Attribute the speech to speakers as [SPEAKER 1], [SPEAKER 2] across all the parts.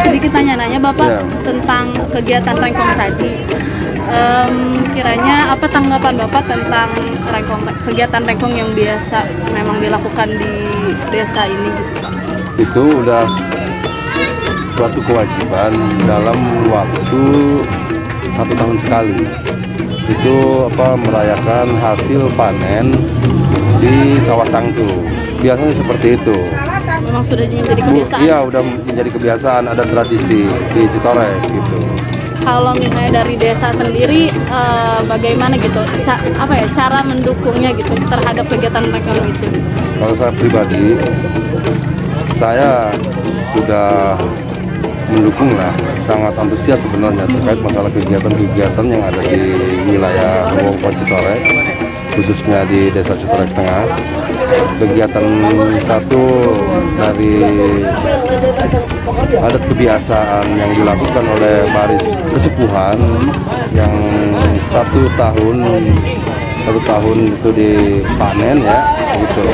[SPEAKER 1] sedikit nanya-nanya Bapak
[SPEAKER 2] Ya.
[SPEAKER 1] tentang kegiatan Rengkong tadi. Kiranya apa tanggapan Bapak tentang kegiatan Rengkong yang biasa memang dilakukan di desa ini gitu Pak?
[SPEAKER 2] Itu udah suatu kewajiban dalam waktu 1 tahun sekali. Itu merayakan hasil panen di sawah tangtu. Biasanya seperti itu.
[SPEAKER 1] Memang sudah menjadi kebiasaan.
[SPEAKER 2] Iya, udah menjadi kebiasaan, ada tradisi di Citorek gitu.
[SPEAKER 1] Kalau misalnya dari desa sendiri bagaimana gitu? Cara mendukungnya gitu terhadap kegiatan Rengkong itu?
[SPEAKER 2] Kalau saya pribadi, saya sudah mendukung lah, sangat antusias sebenarnya terkait masalah kegiatan-kegiatan yang ada di wilayah wewengkon Citorek, khususnya di Desa Citorek Tengah. Kegiatan satu dari adat kebiasaan yang dilakukan oleh baris kesepuhan yang 1 tahun itu dipanen ya gitu.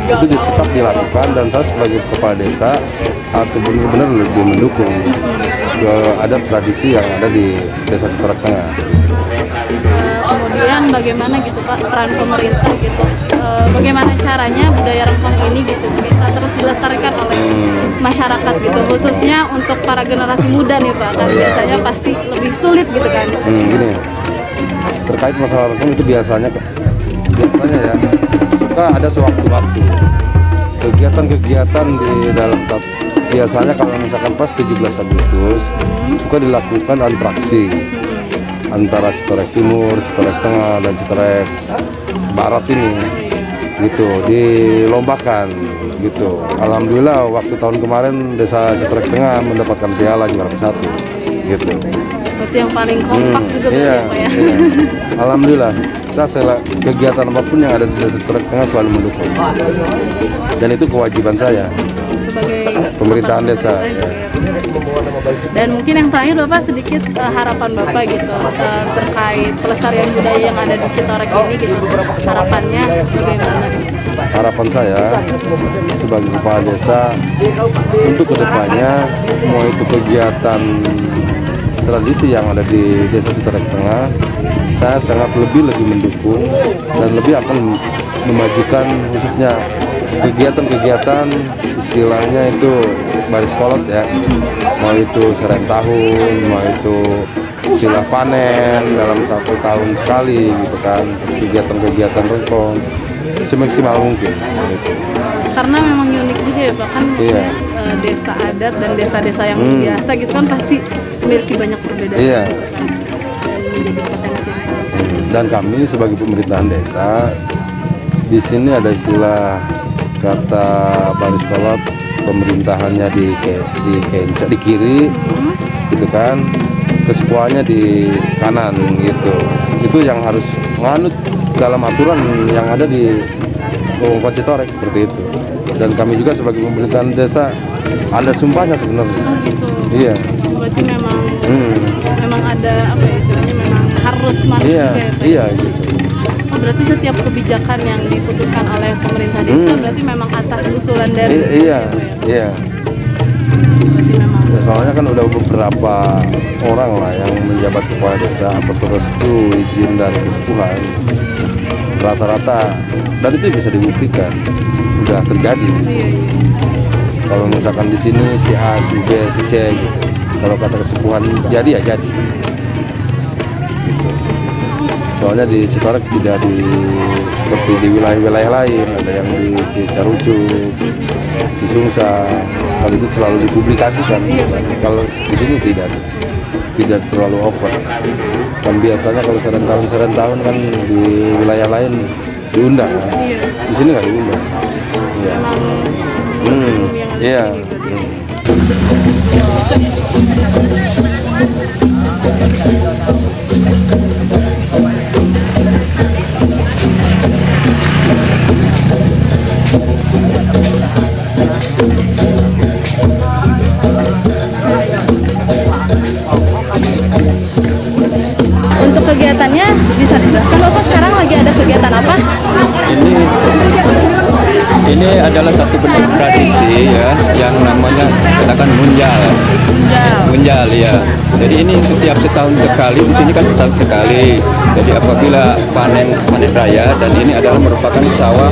[SPEAKER 2] Itu tetap dilakukan dan saya sebagai kepala desa atau benar-benar lebih mendukung ke adat tradisi yang ada di Desa Citorek Tengah.
[SPEAKER 1] Kemudian bagaimana gitu Pak peran pemerintah gitu? Bagaimana caranya budaya Rengkong ini gitu bisa terus dilestarikan oleh masyarakat gitu, khususnya untuk para generasi muda nih Pak, kan biasanya pasti lebih sulit gitu kan?
[SPEAKER 2] Gini, terkait masalah Rengkong itu biasanya ya suka ada sewaktu-waktu kegiatan-kegiatan di dalam biasanya kalau misalkan pas 17 Agustus suka dilakukan atraksi antara Citorek Timur, Citorek Tengah, dan Citorek Barat ini gitu, dilombakan gitu. Alhamdulillah waktu tahun kemarin Desa Citorek Tengah mendapatkan piala juara ke-1 gitu.
[SPEAKER 1] Berarti yang paling kompak juga
[SPEAKER 2] Iya,
[SPEAKER 1] Pak ya?
[SPEAKER 2] iya. Alhamdulillah saya kegiatan apapun yang ada di Desa Citorek Tengah selalu mendukung dan itu kewajiban saya
[SPEAKER 1] Sebagai
[SPEAKER 2] pemerintahan
[SPEAKER 1] kepala
[SPEAKER 2] desa
[SPEAKER 1] pemerintah
[SPEAKER 2] ya.
[SPEAKER 1] gitu ya. Dan mungkin yang terakhir Bapak sedikit harapan Bapak gitu terkait pelestarian budaya yang ada di Citorek ini gitu, harapannya bagaimana?
[SPEAKER 2] Harapan saya sebagai kepala desa untuk kedepannya mau itu kegiatan tradisi yang ada di Desa Citorek Tengah, saya sangat lebih mendukung dan lebih akan memajukan khususnya kegiatan-kegiatan istilahnya itu baris kolot ya, mau itu serent tahun, mau itu silah panen dalam 1 tahun sekali gitu kan, kegiatan-kegiatan Rengkong semaksimal mungkin gitu.
[SPEAKER 1] Karena memang unik juga ya Pak, kan
[SPEAKER 2] Iya.
[SPEAKER 1] Desa adat dan desa-desa yang biasa gitu kan pasti memiliki banyak perbedaan
[SPEAKER 2] Iya.
[SPEAKER 1] dan menjadi potensi yang sangat
[SPEAKER 2] Dan kami sebagai pemerintahan desa di sini ada istilah kata baris kolot, pemerintahannya di kiri gitu kan, kesepuhannya di kanan gitu. Itu yang harus menganut dalam aturan yang ada di wewengkon Citorek seperti itu. Dan kami juga sebagai pemerintahan desa ada sumpahnya sebenarnya.
[SPEAKER 1] gitu.
[SPEAKER 2] Iya.
[SPEAKER 1] Berarti memang ada apa ya istilahnya, memang harus manut
[SPEAKER 2] Iya,
[SPEAKER 1] juga ya Pak?
[SPEAKER 2] iya gitu.
[SPEAKER 1] Oh, berarti setiap kebijakan yang diputuskan oleh pemerintah desa berarti memang atas usulan dari
[SPEAKER 2] Iya,
[SPEAKER 1] gitu ya?
[SPEAKER 2] iya.
[SPEAKER 1] Berarti memang
[SPEAKER 2] Ya, soalnya kan udah beberapa orang lah yang menjabat kepala desa atas restu izin dari kesepuhan, rata-rata, dan itu bisa dibuktikan udah terjadi.
[SPEAKER 1] iya.
[SPEAKER 2] Kalau misalkan di sini si A, si B, si C gitu, kalau kata kesepuhan jadi ya jadi. Gitu. Soalnya di Citorek tidak seperti di wilayah-wilayah lain, ada yang di Cicarucuk, Cisungsa, kalau itu selalu dipublikasikan. Kalau di sini tidak terlalu open. Dan biasanya kalau seren tahun kan di wilayah lain diundang, kan?
[SPEAKER 1] Iya.
[SPEAKER 2] Di sini nggak diundang. Iya.
[SPEAKER 1] Memang yang
[SPEAKER 2] Iya.
[SPEAKER 1] Untuk kegiatannya bisa dijelaskan Bapak sekarang lagi ada kegiatan apa?
[SPEAKER 3] Ini Ini adalah satu bentuk tradisi ya yang namanya katakan munjal. Munjal ya. Jadi ini setiap setahun sekali, di sini kan setahun sekali. Jadi apabila panen raya, dan ini adalah merupakan sawah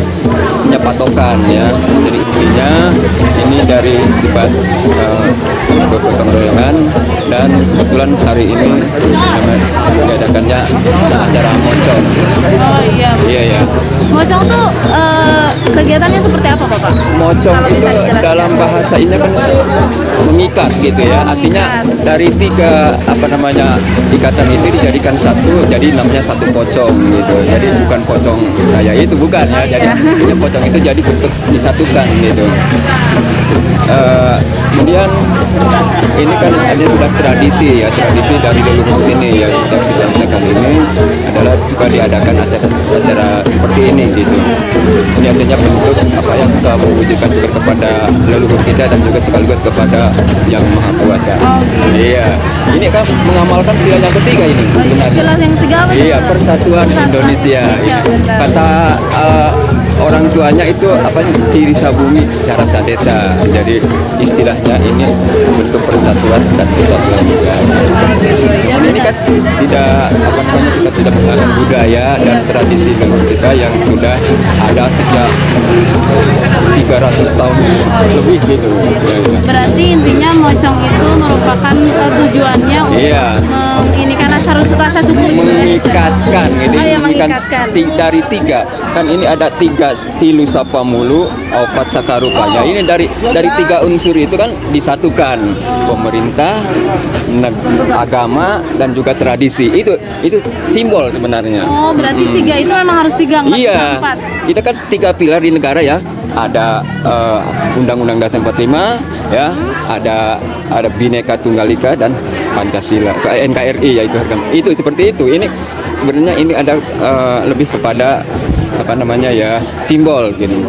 [SPEAKER 3] punya patokan ya. Jadi intinya ini dari sifat gotong royongan, dan kebetulan hari ini diadakannya acara mocong.
[SPEAKER 1] Oh iya.
[SPEAKER 3] Iya ya.
[SPEAKER 1] Mocong tuh kegiatannya seperti apa Bapak?
[SPEAKER 3] Mocong
[SPEAKER 1] Kalau
[SPEAKER 3] itu
[SPEAKER 1] bisa dijelaskan.
[SPEAKER 3] dalam bahasa ini kan mengikat gitu ya. Artinya dari tiga ikatan itu dijadikan satu, jadi namanya satu pocong gitu. Jadi bukan pocong kayak itu, bukan ya. Jadi pocong itu jadi bentuk disatukan gitu. Kemudian ini kan ada sudah tradisi ya, tradisi dari leluhur sini ya, sejak sejarah kali ini adalah juga diadakan acara seperti ini gitu. Ini artinya bentuk apa yang kita mewujudkan juga kepada leluhur kita dan juga sekaligus kepada yang maha kuasa. Iya, ini kan mengamalkan sila yang ketiga ini sebenarnya.
[SPEAKER 1] Sila yang ketiga apa?
[SPEAKER 3] Iya, persatuan Indonesia. Kata orang tuanya itu ciri sabumi cara sadesa. Jadi istilahnya ini bentuk persatuan dan kesatuan juga. Ini kan kita tidak menggunakan budaya dan tradisi leluhur kita yang sudah ada sejak 300 tahun lebih gitu.
[SPEAKER 1] Berarti intinya mocong itu merupakan tujuannya untuk ini karena rasa syukur gitu ya?
[SPEAKER 3] Mengikatkan gitu.
[SPEAKER 1] Oh, iya,
[SPEAKER 3] Mengikatkan dari tiga. Kan ini ada tiga stilu sapa mulu, opat sakarupanya. Ini dari tiga unsur itu kan disatukan. Pemerintah, agama, dan juga tradisi. Itu simbol sebenarnya.
[SPEAKER 1] Oh, berarti tiga itu memang harus tiga, nggak bisa
[SPEAKER 3] Iya,
[SPEAKER 1] empat.
[SPEAKER 3] kita kan tiga pilar di negara ya. Ada Undang-Undang Dasar 45 ya, ada Bhinneka Tunggal Ika dan Pancasila, NKRI yaitu itu seperti itu. Ini sebenarnya ini ada lebih kepada simbol gitu.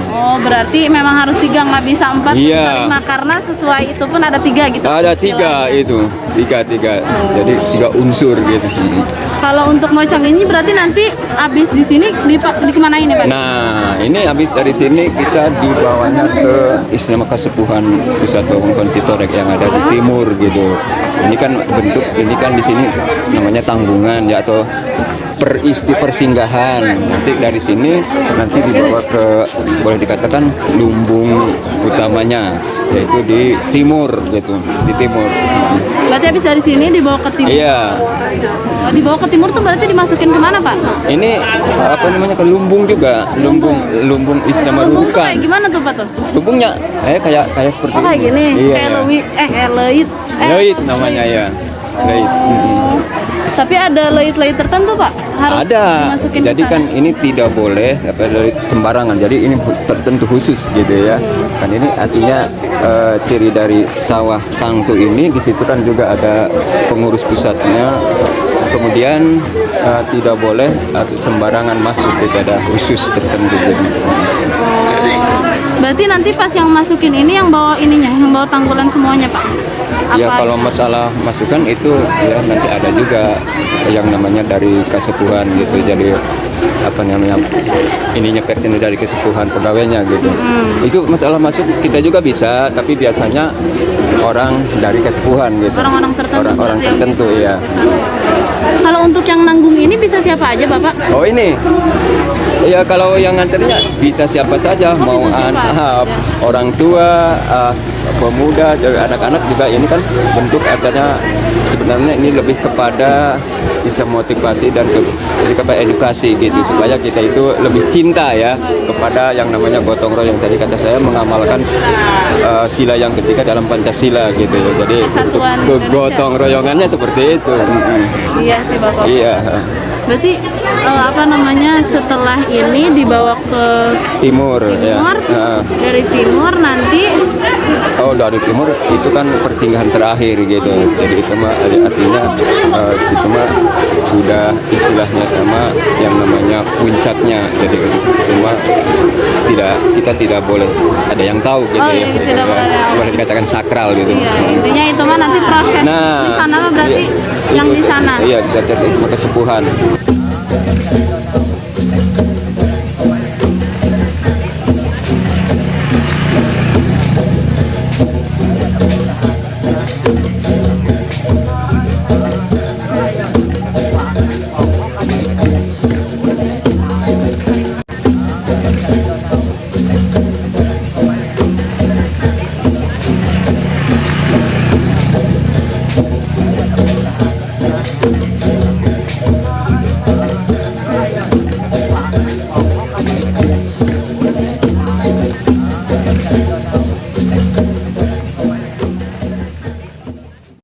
[SPEAKER 1] Oh, berarti memang harus tiga, nggak bisa empat, nggak
[SPEAKER 3] Iya.
[SPEAKER 1] bisa lima, karena sesuai itu pun ada tiga gitu.
[SPEAKER 3] Ada tiga itu, tiga. Jadi tiga unsur gitu.
[SPEAKER 1] Kalau untuk mocong ini berarti nanti habis di sini dikemanain ya Pak?
[SPEAKER 3] Nah, ini habis dari sini kita dibawanya ke Istana Kasepuhan Pusat Bangun Citorek yang ada di timur gitu. Ini kan di sini namanya tanggungan ya, atau persinggahan. Nanti dari sini dibawa ke, boleh dikatakan, lumbung utamanya, yaitu di timur gitu, di timur.
[SPEAKER 1] Berarti habis dari sini dibawa ke timur.
[SPEAKER 3] Iya.
[SPEAKER 1] Oh, dibawa ke timur tuh berarti dimasukin kemana Pak?
[SPEAKER 3] Ini ke lumbung juga, lumbung Istana
[SPEAKER 1] Lumbung tuh
[SPEAKER 3] Marukan.
[SPEAKER 1] kayak gimana tuh Pak tuh?
[SPEAKER 3] Lumbungnya kayak seperti
[SPEAKER 1] Oh, kayak
[SPEAKER 3] ini.
[SPEAKER 1] gini,
[SPEAKER 3] Iya,
[SPEAKER 1] kayak
[SPEAKER 3] iya.
[SPEAKER 1] leit.
[SPEAKER 3] Leit namanya ya. Leit.
[SPEAKER 1] Tapi ada leit-leit tertentu Pak? Harus
[SPEAKER 3] Ada.
[SPEAKER 1] dimasukin
[SPEAKER 3] Jadi
[SPEAKER 1] ke sana.
[SPEAKER 3] kan ini tidak boleh leit sembarangan. Jadi ini tertentu khusus gitu ya. Kan ini artinya ciri dari sawah tangtu ini, di situ kan juga ada pengurus pusatnya. Kemudian tidak boleh sembarangan masuk, tidak ada khusus tertentu gitu.
[SPEAKER 1] Berarti nanti pas yang masukin ini yang bawa yang bawa tanggulan semuanya Pak?
[SPEAKER 3] Ya kalau masalah masukan itu ya nanti ada juga yang namanya dari kesepuhan gitu. Jadi ininya personil dari kesepuhan pegawainya gitu. Itu masalah masuk kita juga bisa, tapi biasanya orang dari kesepuhan gitu.
[SPEAKER 1] Orang-orang tertentu.
[SPEAKER 3] Orang-orang
[SPEAKER 1] berarti yang
[SPEAKER 3] tertentu ya.
[SPEAKER 1] Kalau untuk yang nanggung ini bisa siapa aja Bapak?
[SPEAKER 3] Oh ini. Ya kalau yang nganternya bisa siapa saja, mau
[SPEAKER 1] bisa siapa?
[SPEAKER 3] orang tua, pemuda, anak-anak juga. Ini kan bentuk adanya, sebenarnya ini lebih kepada bisa motivasi dan lebih kepada edukasi gitu, supaya kita itu lebih cinta ya kepada yang namanya gotong royong. Tadi kata saya mengamalkan sila yang ketiga dalam Pancasila gitu ya. Jadi
[SPEAKER 1] Persatuan
[SPEAKER 3] untuk
[SPEAKER 1] Indonesia.
[SPEAKER 3] gotong royongannya seperti itu.
[SPEAKER 1] Iya sih Bapak.
[SPEAKER 3] Iya.
[SPEAKER 1] Berarti setelah ini dibawa ke
[SPEAKER 3] Timur ya.
[SPEAKER 1] Dari timur nanti
[SPEAKER 3] Dari timur itu kan persinggahan terakhir gitu. Jadi itu mah artinya itu mah sudah istilahnya sama yang namanya puncaknya. Jadi itu mah kita tidak boleh ada yang tahu gitu
[SPEAKER 1] Oh,
[SPEAKER 3] ya.
[SPEAKER 1] iya, tidak
[SPEAKER 3] Boleh dikatakan sakral gitu.
[SPEAKER 1] iya, intinya itu mah nanti proses di sana mah berarti yang di sana.
[SPEAKER 3] Iya, dari kesepuhan.
[SPEAKER 1] Pak.